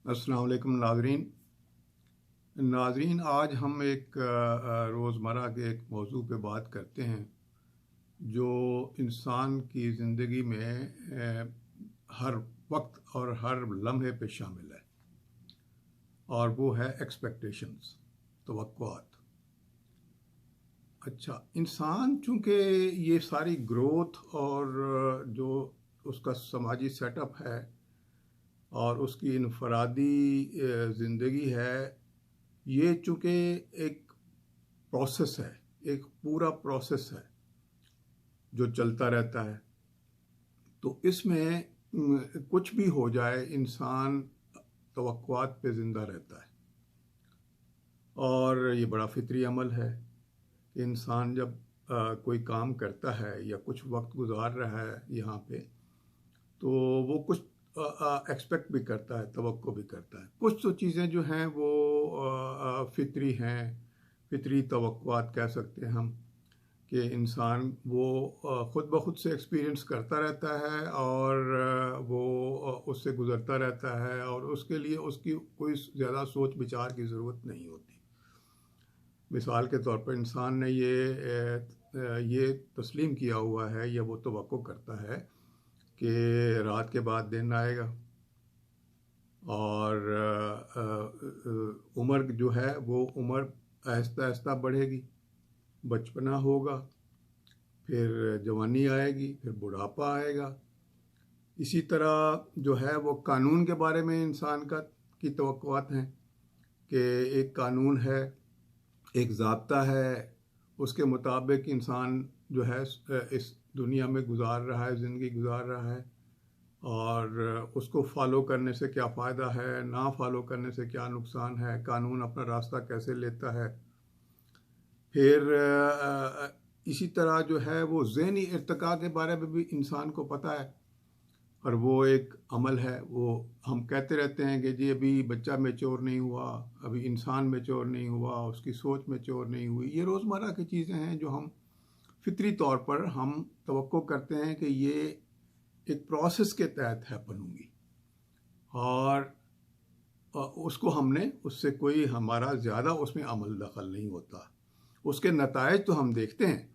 अस्सलाम वालेकुम नाजरीन, आज हम एक रोज़मर्रा के एक मौजू पे बात करते हैं जो इंसान की ज़िंदगी में हर वक्त और हर लम्हे पे शामिल है, और वो है एक्सपेक्टेशंस, तवक्कुआत। अच्छा, इंसान चूँकि ये सारी ग्रोथ और जो उसका समाजी सेटअप है और उसकी इनफरादी ज़िंदगी है, ये चूँकि एक प्रोसेस है, एक पूरा प्रोसेस है जो चलता रहता है। तो इसमें कुछ भी हो जाए, इंसान तवक्कुआत पे ज़िंदा रहता है। और ये बड़ा फितरी अमल है कि इंसान जब कोई काम करता है या कुछ वक्त गुजार रहा है यहाँ पे, तो वो कुछ एक्सपेक्ट भी करता है, तवक्को भी करता है। कुछ तो चीज़ें जो हैं वो फितरी हैं, फितरी तवक्कुआत कह सकते हैं हम, कि इंसान वो ख़ुद ब खुद से एक्सपीरियंस करता रहता है और वो उससे गुज़रता रहता है, और उसके लिए उसकी कोई ज़्यादा सोच विचार की ज़रूरत नहीं होती। मिसाल के तौर पर इंसान ने ये तस्लीम किया हुआ है या वो तवक्को करता है कि रात के बाद दिन आएगा, और उम्र जो है वो उम्र आहिस्ता आहिस्ता बढ़ेगी, बचपना होगा, फिर जवानी आएगी, फिर बुढ़ापा आएगा। इसी तरह जो है वो कानून के बारे में इंसान की तवक्कुआत हैं कि एक कानून है, एक ज़ाब्ता है, उसके मुताबिक इंसान जो है इस दुनिया में गुजार रहा है, ज़िंदगी गुजार रहा है, और उसको फॉलो करने से क्या फ़ायदा है, ना फॉलो करने से क्या नुकसान है, कानून अपना रास्ता कैसे लेता है। फिर इसी तरह जो है वो ज़हनी इर्तिका के बारे में भी इंसान को पता है, और वो एक अमल है। वो हम कहते रहते हैं कि जी अभी बच्चा मैच्योर नहीं हुआ, अभी इंसान मैच्योर नहीं हुआ, उसकी सोच मैच्योर नहीं हुई। ये रोज़मर्रा की चीज़ें हैं जो हम फितरी तौर पर हम तवक्को करते हैं कि ये एक प्रोसेस के तहत हैपन होंगी, और उसको हमने उससे कोई हमारा ज़्यादा उसमें अमल दखल नहीं होता। उसके नतायज तो हम देखते हैं,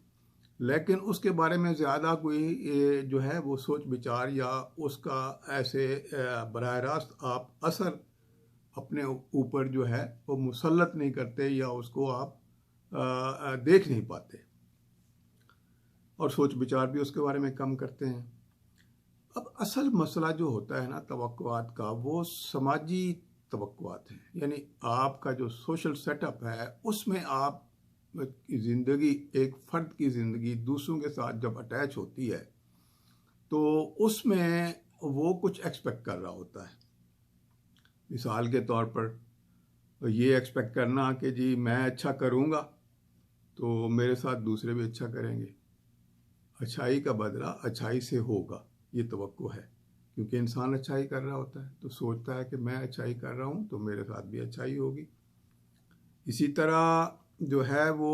लेकिन उसके बारे में ज़्यादा कोई जो है वो सोच विचार या उसका ऐसे बराह रास्त आप असर अपने ऊपर जो है वो मुसल्लत नहीं करते, या उसको आप देख नहीं पाते, और सोच विचार भी उसके बारे में कम करते हैं। अब असल मसला जो होता है ना तवक्कुआत का, वो समाजी तवक्कुआत है। यानी आपका जो सोशल सेटअप है उसमें आप की ज़िंदगी, एक फ़र्द की ज़िंदगी दूसरों के साथ जब अटैच होती है तो उसमें वो कुछ एक्सपेक्ट कर रहा होता है। मिसाल के तौर पर ये एक्सपेक्ट करना कि जी मैं अच्छा करूँगा तो मेरे साथ दूसरे भी अच्छा करेंगे, अच्छाई का बदला अच्छाई से होगा, ये तवक्को है। क्योंकि इंसान अच्छाई कर रहा होता है तो सोचता है कि मैं अच्छाई कर रहा हूँ तो मेरे साथ भी अच्छाई होगी। इसी तरह जो है वो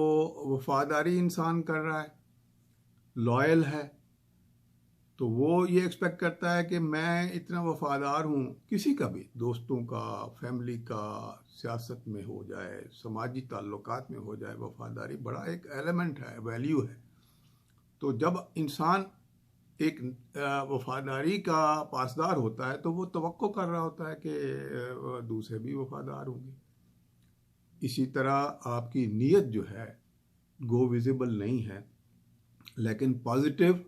वफादारी इंसान कर रहा है, लॉयल है, तो वो ये एक्सपेक्ट करता है कि मैं इतना वफादार हूँ, किसी का भी, दोस्तों का, फैमिली का, सियासत में हो जाए, समाजी ताल्लुकात में हो जाए, वफादारी बड़ा एक एलिमेंट है, वैल्यू है। तो जब इंसान एक वफादारी का पासदार होता है तो वो तवक्को कर रहा होता है कि दूसरे भी वफादार होंगे। इसी तरह आपकी नीयत जो है गो विजिबल नहीं है, लेकिन पॉजिटिव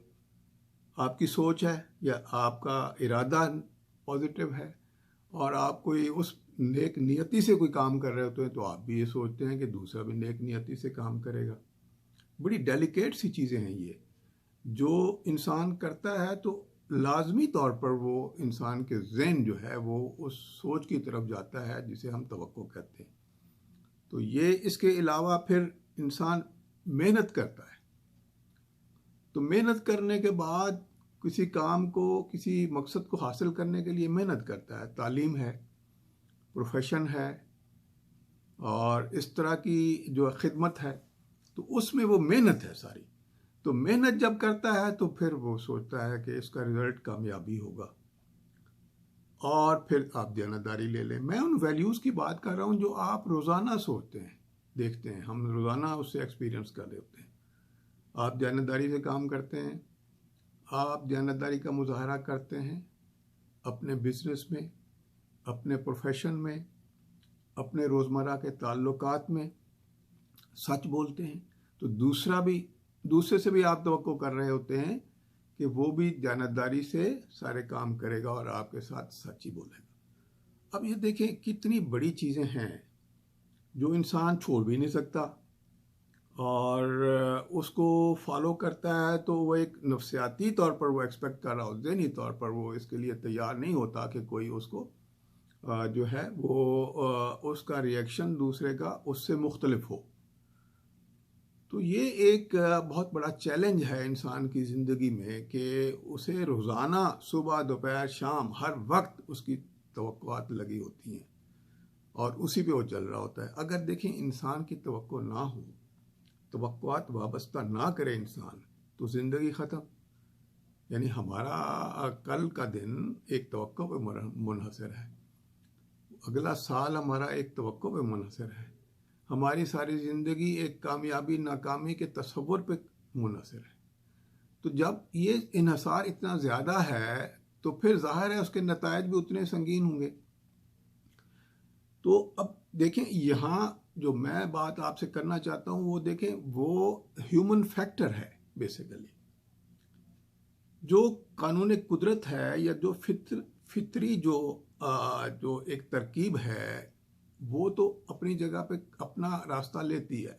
आपकी सोच है या आपका इरादा पॉजिटिव है, और आप कोई उस नेक नियति से कोई काम कर रहे होते हैं तो आप भी ये सोचते हैं कि दूसरा भी नेक नियति से काम करेगा। बड़ी डेलिकेट सी चीज़ें हैं ये, जो इंसान करता है तो लाजमी तौर पर वो इंसान के ज़हन जो है वो उस सोच की तरफ जाता है जिसे हम तवक्को कहते हैं। तो ये इसके अलावा फिर इंसान मेहनत करता है, तो मेहनत करने के बाद किसी काम को, किसी मकसद को हासिल करने के लिए मेहनत करता है। तालीम है, प्रोफेशन है, और इस तरह की जो खिदमत है, तो उसमें वो मेहनत है सारी। तो मेहनत जब करता है तो फिर वो सोचता है कि इसका रिज़ल्ट कामयाबी होगा, और फिर आप दयानतदारी ले लें। मैं उन वैल्यूज़ की बात कर रहा हूँ जो आप रोज़ाना सोचते हैं, देखते हैं, हम रोज़ाना उससे एक्सपीरियंस कर रहे होते हैं। आप दयानतदारी से काम करते हैं, आप दयानतदारी का मुजाहरा करते हैं अपने बिजनेस में, अपने प्रोफेशन में, अपने रोज़मर्रा के ताल्लुकात में, सच बोलते हैं, तो दूसरे से भी आप तवक्को कर रहे होते हैं कि वो भी दयानतदारी से सारे काम करेगा और आपके साथ सच ही बोलेगा। अब ये देखें कितनी बड़ी चीज़ें हैं जो इंसान छोड़ भी नहीं सकता, और उसको फॉलो करता है तो वो एक नफ्सियाती तौर पर वो एक्सपेक्ट कर रहा हो, ज़हनी तौर पर वो इसके लिए तैयार नहीं होता कि कोई उसको जो है वो उसका रिएक्शन दूसरे का उससे मुख्तलिफ हो। तो ये एक बहुत बड़ा चैलेंज है इंसान की ज़िंदगी में कि उसे रोज़ाना सुबह दोपहर शाम हर वक्त उसकी तवक्कुआत लगी होती हैं और उसी पे वो चल रहा होता है। अगर देखें इंसान की तवक्को ना हो, तवक्कुआत वाबस्ता ना करे इंसान, तो ज़िंदगी ख़त्म। यानी हमारा कल का दिन एक तवक्को पे मुनहसर है, अगला साल हमारा एक तवक्को पे मुनहसर है, हमारी सारी ज़िंदगी एक कामयाबी नाकामी के तसव्वुर पे मुनहसर है। तो जब ये इन्हसार इतना ज़्यादा है तो फिर ज़ाहिर है उसके नतायज भी उतने संगीन होंगे। तो अब देखें यहाँ जो मैं बात आपसे करना चाहता हूँ वो देखें, वो ह्यूमन फैक्टर है बेसिकली। जो कानून कुदरत है या जो फितरी जो एक तरकीब है वो तो अपनी जगह पे अपना रास्ता लेती है,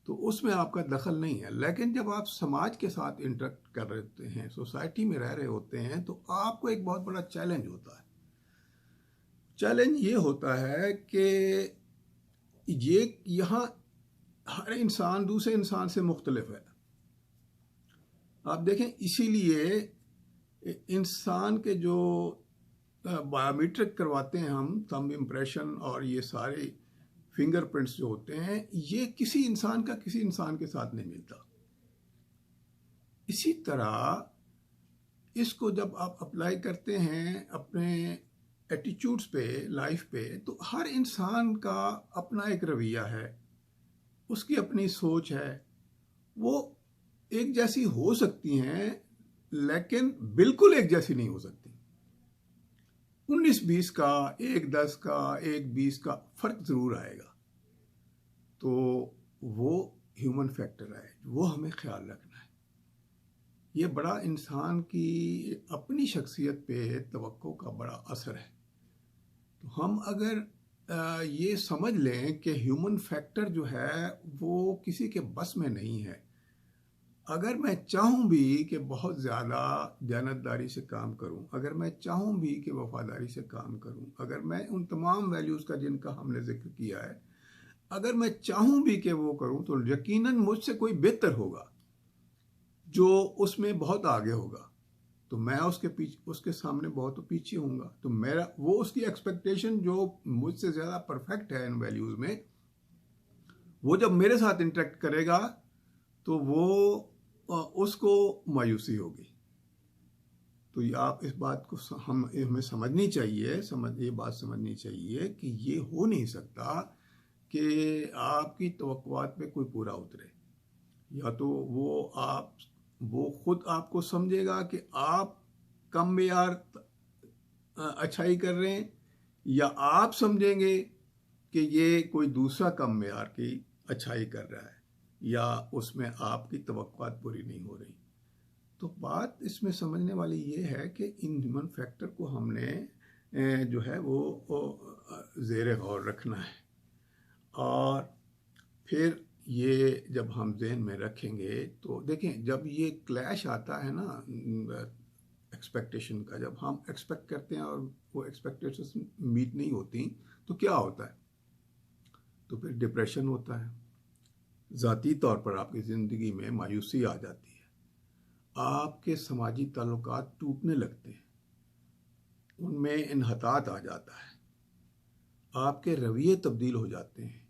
तो उसमें आपका दखल नहीं है। लेकिन जब आप समाज के साथ इंटरेक्ट कर रहे होते हैं, सोसाइटी में रह रहे होते हैं, तो आपको एक बहुत बड़ा चैलेंज होता है। चैलेंज ये होता है कि ये यहाँ हर इंसान दूसरे इंसान से मुख्तलिफ है। आप देखें, इसीलिए इंसान के जो बायोमेट्रिक करवाते हैं हम, थंब इम्प्रेशन और ये सारे फिंगरप्रिंट्स जो होते हैं, ये किसी इंसान का किसी इंसान के साथ नहीं मिलता। इसी तरह इसको जब आप अप्लाई करते हैं अपने एटीट्यूड्स पे, लाइफ पे, तो हर इंसान का अपना एक रवैया है, उसकी अपनी सोच है। वो एक जैसी हो सकती हैं लेकिन बिल्कुल एक जैसी नहीं हो सकती। 19-20 का, 1-10 का, 1-20 का फर्क ज़रूर आएगा। तो वो ह्यूमन फैक्टर है, वो हमें ख्याल रखना है। ये बड़ा इंसान की अपनी शख्सियत पे तवक्को का बड़ा असर है। तो हम अगर ये समझ लें कि ह्यूमन फैक्टर जो है वो किसी के बस में नहीं है। अगर मैं चाहूँ भी कि बहुत ज़्यादा दयानतदारी से काम करूँ, अगर मैं चाहूँ भी कि वफादारी से काम करूँ, अगर मैं उन तमाम वैल्यूज़ का जिनका हमने जिक्र किया है, अगर मैं चाहूँ भी कि वो करूँ, तो यकीनन मुझसे कोई बेहतर होगा जो उसमें बहुत आगे होगा, तो मैं उसके सामने बहुत पीछे होऊंगा। तो मेरा वो उसकी एक्सपेक्टेशन जो मुझसे ज़्यादा परफेक्ट है इन वैल्यूज़ में, वो जब मेरे साथ इंटरेक्ट करेगा तो वो उसको मायूसी होगी। तो ये आप इस बात को हमें समझनी चाहिए, ये बात समझनी चाहिए कि ये हो नहीं सकता कि आपकी तवक्कुआत पे कोई पूरा उतरे। या तो वो खुद आपको समझेगा कि आप कम मेयार अच्छाई कर रहे हैं, या आप समझेंगे कि ये कोई दूसरा कम मेयार की अच्छाई कर रहा है, या उसमें आपकी तवक्कुआत पूरी नहीं हो रही। तो बात इसमें समझने वाली ये है कि इन ह्यूमन फैक्टर को हमने जो है वो ज़ेरे गौर रखना है। और फिर ये जब हम जहन में रखेंगे तो देखें, जब ये क्लैश आता है ना एक्सपेक्टेशन का, जब हम एक्सपेक्ट करते हैं और वो एक्सपेक्टेशन मीट नहीं होती, तो क्या होता है? तो फिर डिप्रेशन होता है, ज़ाती तौर पर आपकी ज़िंदगी में मायूसी आ जाती है, आपके समाजी ताल्लुकात टूटने लगते हैं, उनमें इन्हतात आ जाता है, आपके रवैये तब्दील हो जाते हैं,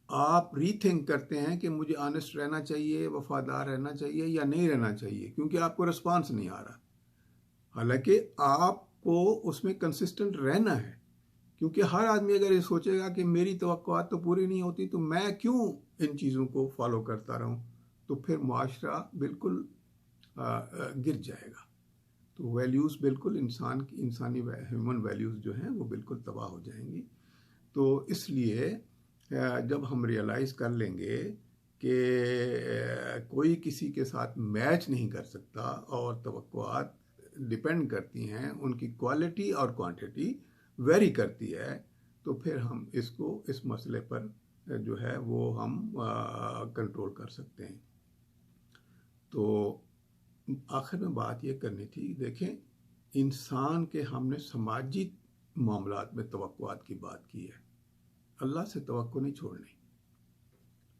आप रीथिंक करते हैं कि मुझे ऑनेस्ट रहना चाहिए, वफादार रहना चाहिए या नहीं रहना चाहिए, क्योंकि आपको रिस्पांस नहीं आ रहा। हालांकि आप को उसमें कंसिस्टेंट रहना है, क्योंकि हर आदमी अगर ये सोचेगा कि मेरी तवक्कुआत तो पूरी नहीं होती तो मैं क्यों इन चीज़ों को फॉलो करता रहूं, तो फिर मुआशरा बिल्कुल गिर जाएगा। तो वैल्यूज़ बिल्कुल इंसानी ह्यूमन वैल्यूज़ जो हैं वो बिल्कुल तबाह हो जाएंगी। तो इसलिए जब हम रियलाइज़ कर लेंगे कि कोई किसी के साथ मैच नहीं कर सकता और तवक्कुआत डिपेंड करती हैं, उनकी क्वालिटी और क्वांटिटी वेरी करती है, तो फिर हम इस मसले पर जो है वो हम कंट्रोल कर सकते हैं। तो आखिर में बात ये करनी थी, देखें इंसान के हमने समाजी मामलात में तवक्कुआत की बात की है, अल्लाह से तवक्को नहीं छोड़नी,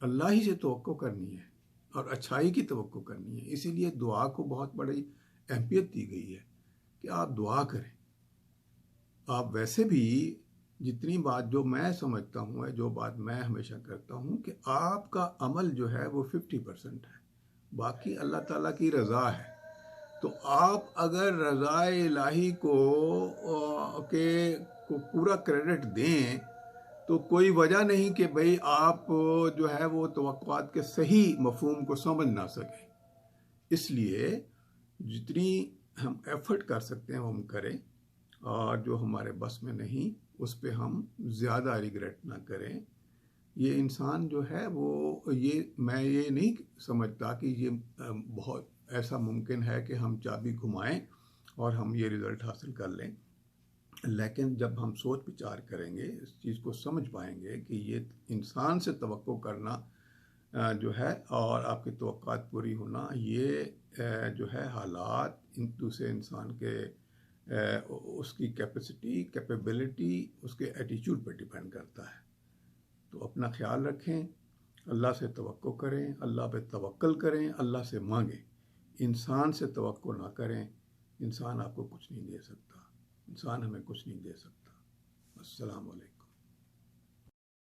अल्लाह ही से तवक्को करनी है और अच्छाई की तवक्को करनी है। इसीलिए दुआ को बहुत बड़ी अहमियत दी गई है कि आप दुआ करें। आप वैसे भी जितनी बात जो मैं समझता हूँ, जो बात मैं हमेशा करता हूँ कि आपका अमल जो है वो 50% है, बाकी अल्लाह ताला की रज़ा है। तो आप अगर रज़ा इलाही को पूरा क्रेडिट दें तो कोई वजह नहीं कि भाई आप जो है वो तवक्कुआत के सही मफहूम को समझ ना सकें। इसलिए जितनी हम एफर्ट कर सकते हैं वो हम करें, और जो हमारे बस में नहीं उस पर हम ज़्यादा रिग्रेट ना करें। ये इंसान जो है वो मैं ये नहीं समझता कि ये बहुत ऐसा मुमकिन है कि हम चाबी घुमाएं और हम ये रिज़ल्ट हासिल कर लें, लेकिन जब हम सोच विचार करेंगे इस चीज़ को समझ पाएंगे कि ये इंसान से तवक्को करना जो है और आपकी तवक्कुआत पूरी होना, ये जो है हालात दूसरे इंसान के उसकी कैपेबिलिटी, उसके एटीट्यूड पर डिपेंड करता है। तो अपना ख्याल रखें, अल्लाह से तवक्को करें, अल्लाह पे तवक्कल करें, अल्लाह से मांगें। इंसान से तवक्को ना करें, इंसान आपको कुछ नहीं दे सकता, इंसान हमें कुछ नहीं दे सकता। अस्सलाम वालेकुम।